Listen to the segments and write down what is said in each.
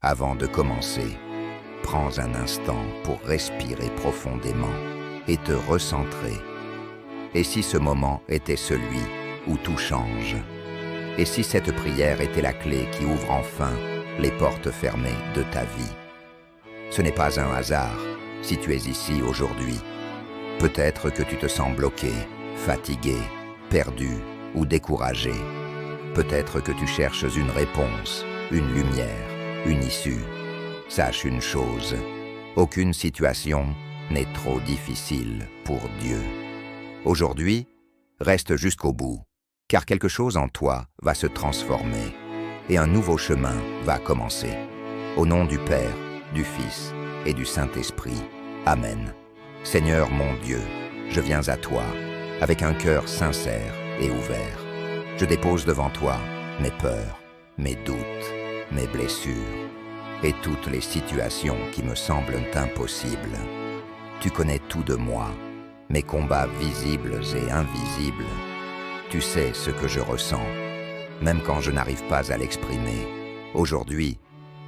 Avant de commencer, prends un instant pour respirer profondément et te recentrer. Et si ce moment était celui où tout change? Et si cette prière était la clé qui ouvre enfin les portes fermées de ta vie? Ce n'est pas un hasard si tu es ici aujourd'hui. Peut-être que tu te sens bloqué, fatigué, perdu ou découragé. Peut-être que tu cherches une réponse, une lumière, une issue. Sache une chose, aucune situation n'est trop difficile pour Dieu. Aujourd'hui, reste jusqu'au bout, car quelque chose en toi va se transformer et un nouveau chemin va commencer. Au nom du Père, du Fils et du Saint-Esprit. Amen. Seigneur mon Dieu, je viens à toi avec un cœur sincère et ouvert. Je dépose devant toi mes peurs, mes doutes, mes blessures et toutes les situations qui me semblent impossibles. Tu connais tout de moi, mes combats visibles et invisibles. Tu sais ce que je ressens, même quand je n'arrive pas à l'exprimer. Aujourd'hui,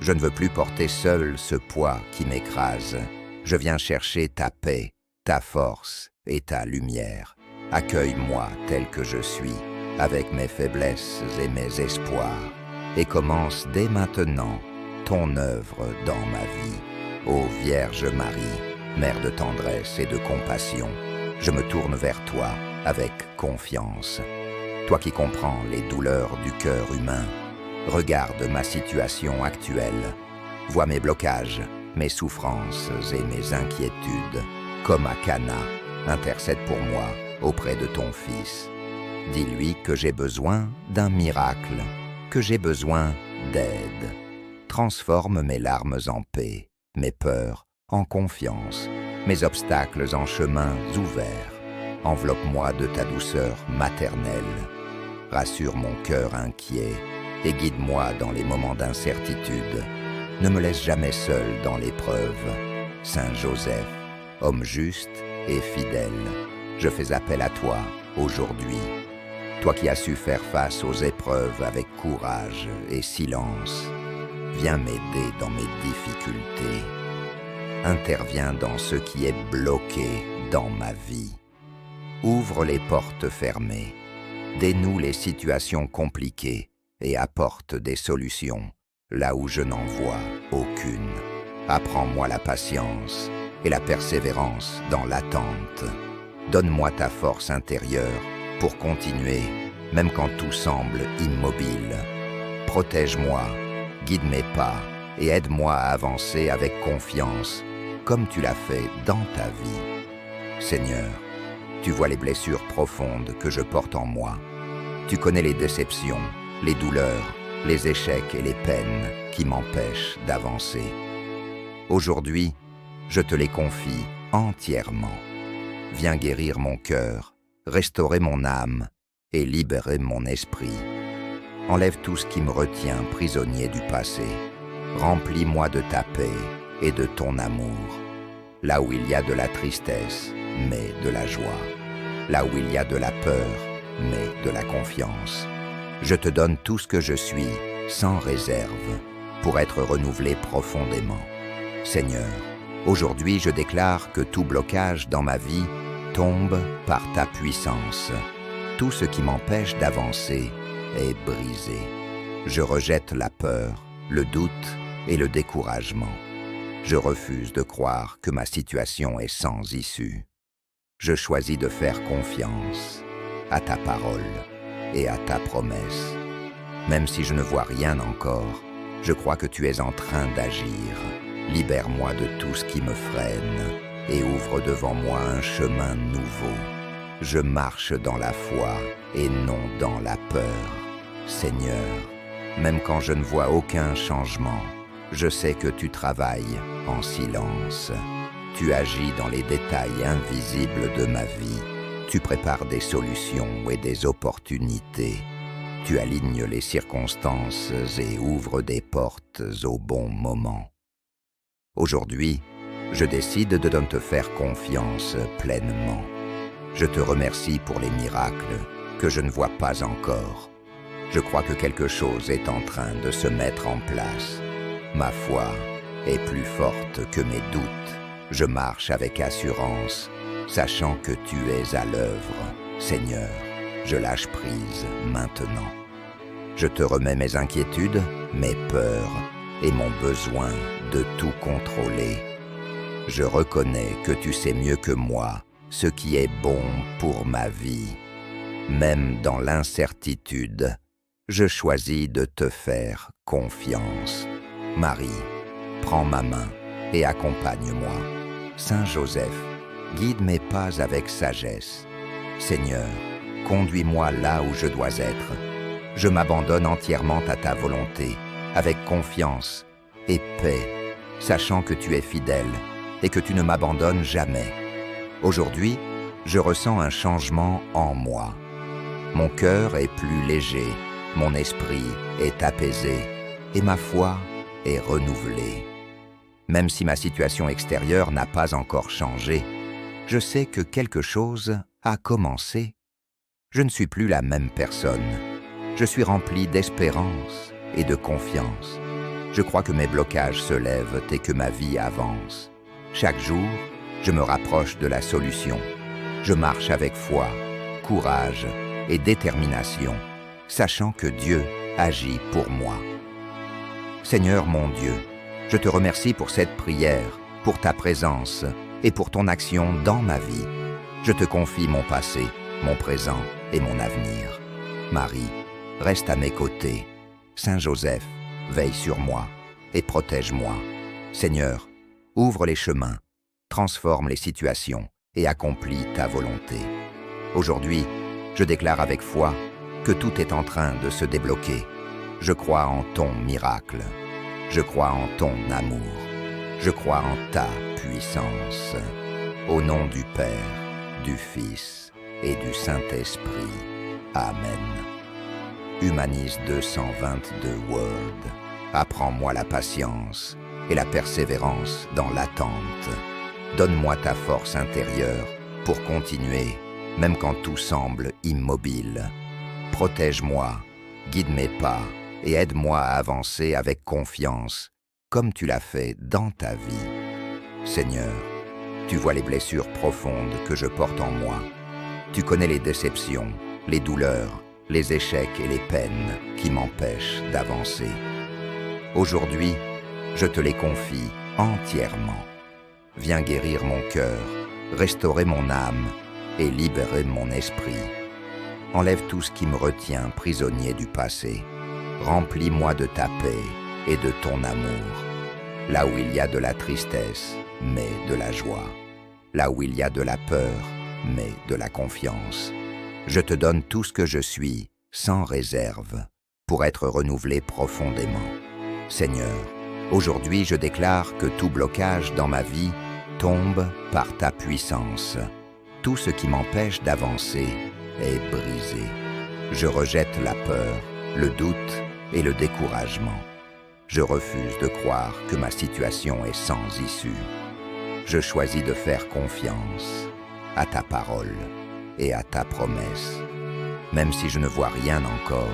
je ne veux plus porter seul ce poids qui m'écrase. Je viens chercher ta paix, ta force et ta lumière. Accueille-moi tel que je suis, avec mes faiblesses et mes espoirs, et commence dès maintenant ton œuvre dans ma vie. Ô Vierge Marie, Mère de tendresse et de compassion, je me tourne vers toi avec confiance. Toi qui comprends les douleurs du cœur humain, regarde ma situation actuelle, vois mes blocages, mes souffrances et mes inquiétudes. Comme à Cana, intercède pour moi auprès de ton Fils. Dis-lui que j'ai besoin d'un miracle, que j'ai besoin d'aide. Transforme mes larmes en paix, mes peurs en confiance, mes obstacles en chemins ouverts. Enveloppe-moi de ta douceur maternelle. Rassure mon cœur inquiet et guide-moi dans les moments d'incertitude. Ne me laisse jamais seul dans l'épreuve. Saint Joseph, homme juste et fidèle, je fais appel à toi aujourd'hui. Toi qui as su faire face aux épreuves avec courage et silence, viens m'aider dans mes difficultés. Interviens dans ce qui est bloqué dans ma vie. Ouvre les portes fermées, dénoue les situations compliquées et apporte des solutions là où je n'en vois aucune. Apprends-moi la patience et la persévérance dans l'attente. Donne-moi ta force intérieure pour continuer, même quand tout semble immobile. Protège-moi, guide mes pas et aide-moi à avancer avec confiance, comme tu l'as fait dans ta vie. Seigneur, tu vois les blessures profondes que je porte en moi. Tu connais les déceptions, les douleurs, les échecs et les peines qui m'empêchent d'avancer. Aujourd'hui, je te les confie entièrement. Viens guérir mon cœur, restaurer mon âme et libérer mon esprit. Enlève tout ce qui me retient prisonnier du passé. Remplis-moi de ta paix et de ton amour. Là où il y a de la tristesse, mais de la joie. Là où il y a de la peur, mais de la confiance. Je te donne tout ce que je suis, sans réserve, pour être renouvelé profondément. Seigneur, aujourd'hui je déclare que tout blocage dans ma vie tombe par ta puissance. Tout ce qui m'empêche d'avancer est brisé. Je rejette la peur, le doute et le découragement. Je refuse de croire que ma situation est sans issue. Je choisis de faire confiance à ta parole et à ta promesse. Même si je ne vois rien encore, je crois que tu es en train d'agir. Libère-moi de tout ce qui me freine et ouvre devant moi un chemin nouveau. Je marche dans la foi et non dans la peur. Seigneur, même quand je ne vois aucun changement, je sais que tu travailles en silence. Tu agis dans les détails invisibles de ma vie. Tu prépares des solutions et des opportunités. Tu alignes les circonstances et ouvres des portes au bon moment. Aujourd'hui, je décide de te faire confiance pleinement. Je te remercie pour les miracles que je ne vois pas encore. Je crois que quelque chose est en train de se mettre en place. Ma foi est plus forte que mes doutes. Je marche avec assurance, sachant que tu es à l'œuvre. Seigneur, je lâche prise maintenant. Je te remets mes inquiétudes, mes peurs et mon besoin de tout contrôler. Je reconnais que tu sais mieux que moi ce qui est bon pour ma vie. Même dans l'incertitude, je choisis de te faire confiance. Marie, prends ma main et accompagne-moi. Saint Joseph, guide mes pas avec sagesse. Seigneur, conduis-moi là où je dois être. Je m'abandonne entièrement à ta volonté, avec confiance et paix, sachant que tu es fidèle et que tu ne m'abandonnes jamais. Aujourd'hui, je ressens un changement en moi. Mon cœur est plus léger, mon esprit est apaisé et ma foi est renouvelée. Même si ma situation extérieure n'a pas encore changé, je sais que quelque chose a commencé. Je ne suis plus la même personne. Je suis rempli d'espérance et de confiance. Je crois que mes blocages se lèvent et que ma vie avance. Chaque jour, je me rapproche de la solution. Je marche avec foi, courage et détermination, sachant que Dieu agit pour moi. Seigneur mon Dieu, je te remercie pour cette prière, pour ta présence et pour ton action dans ma vie. Je te confie mon passé, mon présent et mon avenir. Marie, reste à mes côtés. Saint Joseph, veille sur moi et protège-moi. Seigneur, ouvre les chemins, transforme les situations et accomplis ta volonté. Aujourd'hui, je déclare avec foi que tout est en train de se débloquer. Je crois en ton miracle. Je crois en ton amour. Je crois en ta puissance. Au nom du Père, du Fils et du Saint-Esprit. Amen. Humanise 222 Word. Apprends-moi la patience et la persévérance dans l'attente. Donne-moi ta force intérieure pour continuer, même quand tout semble immobile. Protège-moi, guide mes pas et aide-moi à avancer avec confiance, comme tu l'as fait dans ta vie. Seigneur, tu vois les blessures profondes que je porte en moi. Tu connais les déceptions, les douleurs, les échecs et les peines qui m'empêchent d'avancer. Aujourd'hui, je te les confie entièrement. Viens guérir mon cœur, restaurer mon âme et libérer mon esprit. Enlève tout ce qui me retient prisonnier du passé. Remplis-moi de ta paix et de ton amour. Là où il y a de la tristesse, mais de la joie. Là où il y a de la peur, mais de la confiance. Je te donne tout ce que je suis, sans réserve, pour être renouvelé profondément. Seigneur, aujourd'hui je déclare que tout blocage dans ma vie tombe par ta puissance. Tout ce qui m'empêche d'avancer est brisé. Je rejette la peur, le doute et le découragement. Je refuse de croire que ma situation est sans issue. Je choisis de faire confiance à ta parole et à ta promesse. Même si je ne vois rien encore,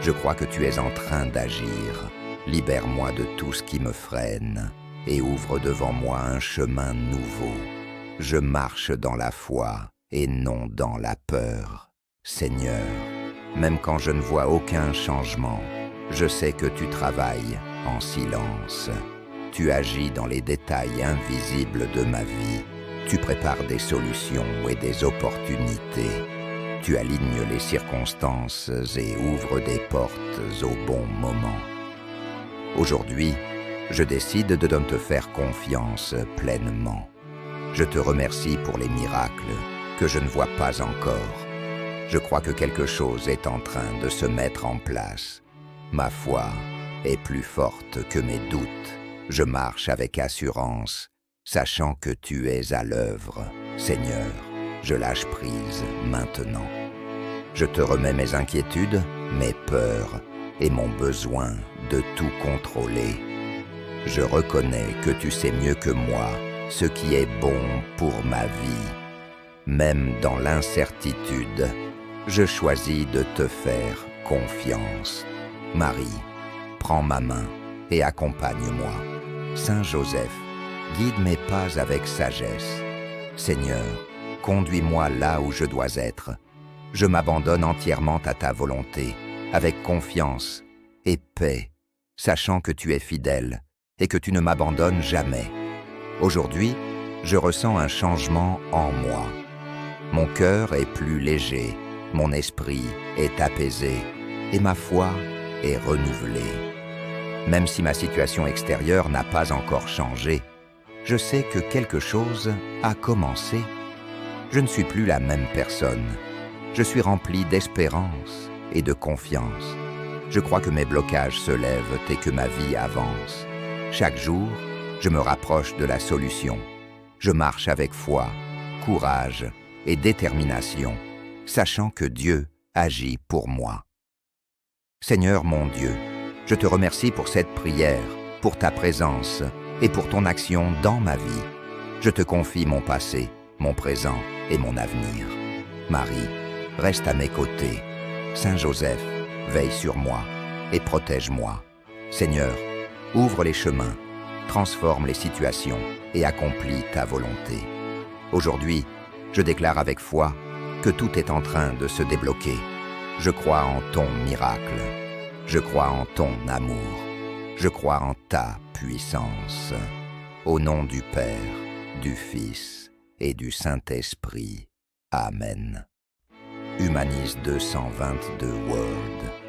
je crois que tu es en train d'agir. Libère-moi de tout ce qui me freine et ouvre devant moi un chemin nouveau. Je marche dans la foi et non dans la peur. Seigneur, même quand je ne vois aucun changement, je sais que tu travailles en silence. Tu agis dans les détails invisibles de ma vie. Tu prépares des solutions et des opportunités. Tu alignes les circonstances et ouvres des portes au bon moment. Aujourd'hui, je décide de te faire confiance pleinement. Je te remercie pour les miracles que je ne vois pas encore. Je crois que quelque chose est en train de se mettre en place. Ma foi est plus forte que mes doutes. Je marche avec assurance, sachant que tu es à l'œuvre. Seigneur, je lâche prise maintenant. Je te remets mes inquiétudes, mes peurs et mon besoin de tout contrôler. Je reconnais que tu sais mieux que moi ce qui est bon pour ma vie. Même dans l'incertitude, je choisis de te faire confiance. Marie, prends ma main et accompagne-moi. Saint Joseph, guide mes pas avec sagesse. Seigneur, conduis-moi là où je dois être. Je m'abandonne entièrement à ta volonté, avec confiance et paix, sachant que tu es fidèle et que tu ne m'abandonnes jamais. Aujourd'hui, je ressens un changement en moi. Mon cœur est plus léger, mon esprit est apaisé et ma foi est renouvelée. Même si ma situation extérieure n'a pas encore changé, je sais que quelque chose a commencé. Je ne suis plus la même personne. Je suis rempli d'espérance et de confiance. Je crois que mes blocages se lèvent et que ma vie avance. Chaque jour, je me rapproche de la solution. Je marche avec foi, courage et détermination, sachant que Dieu agit pour moi. Seigneur mon Dieu, je te remercie pour cette prière, pour ta présence et pour ton action dans ma vie. Je te confie mon passé, mon présent et mon avenir. Marie, reste à mes côtés. Saint Joseph, veille sur moi et protège-moi. Seigneur, ouvre les chemins, transforme les situations et accomplis ta volonté. Aujourd'hui, je déclare avec foi que tout est en train de se débloquer. Je crois en ton miracle. Je crois en ton amour. Je crois en ta puissance. Au nom du Père, du Fils et du Saint-Esprit. Amen. Humaniste 222 World.